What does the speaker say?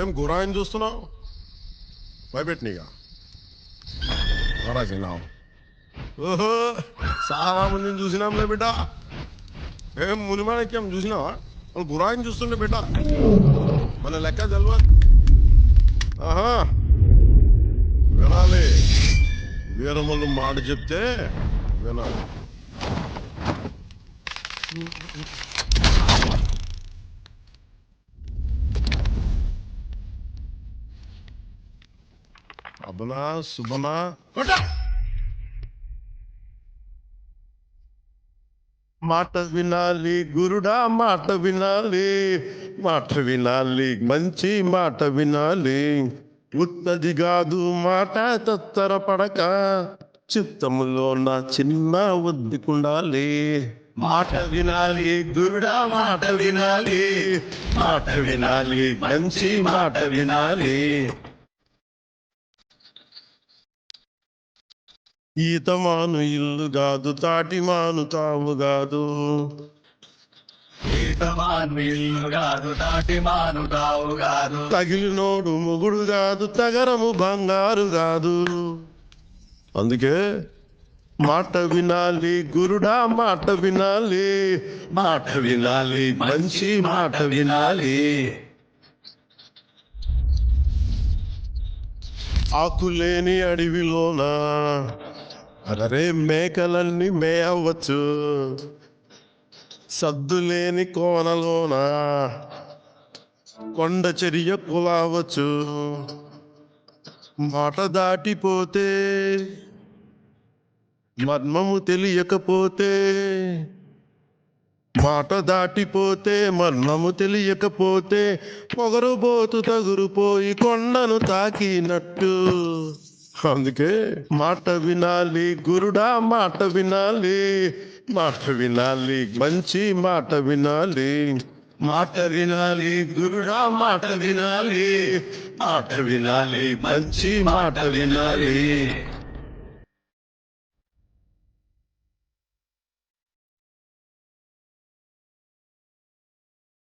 ఏం గురాయిని చూస్తున్నావు? భయపెట్టినీగా రాసినావు. ఓహో, చాలా మందిని చూసినాంలే బిడ్డ. ఏం మునిమాణిక్యం చూసినావా? వాళ్ళు గురాయిని చూస్తుండే బిడ్డ. మన లెక్క తెలవదు. ఆహా, వినాలి. వీరమ్మలు మాట చెప్తే వినాలి. అబనా సుబనా మాట వినాలి గురుడా, మాట వినాలి, మాట వినాలి, మంచి మాట వినాలి. ఉత్తది కాదు మాట తత్తర పడక, చిత్తములో నా చిన్న ఒద్దికుండాలి. మాట వినాలి గురుడా, మాట వినాలి, మాట వినాలి, మంచి మాట వినాలి. ఈత మాను ఇల్లు కాదు, తాటి మాను తావు కాదు. తగిలినోడు మొగుడు కాదు, తగరము బంగారు కాదు. అందుకే మాట వినాలి గురుడా, మాట వినాలి, మాట వినాలి, మంచి మాట వినాలి. ఆకులేని అడవిలోనా అరే మేకలన్నీ మేయవచ్చు, సద్దులేని కోనలోన కొండ చర్య కులావచ్చు. మాట దాటిపోతే, మర్మము తెలియకపోతే, మాట దాటిపోతే మర్మము తెలియకపోతే, పొగరుబోతు తగురుపోయి కొండను తాకినట్టు. అందుకే మాట వినాలి గురుడా, మాట వినాలి, మాట వినాలి, మంచి మాట వినాలి. మాట వినాలి గురుడా, మాట వినాలి, మాట వినాలి, మంచి మాట వినాలి.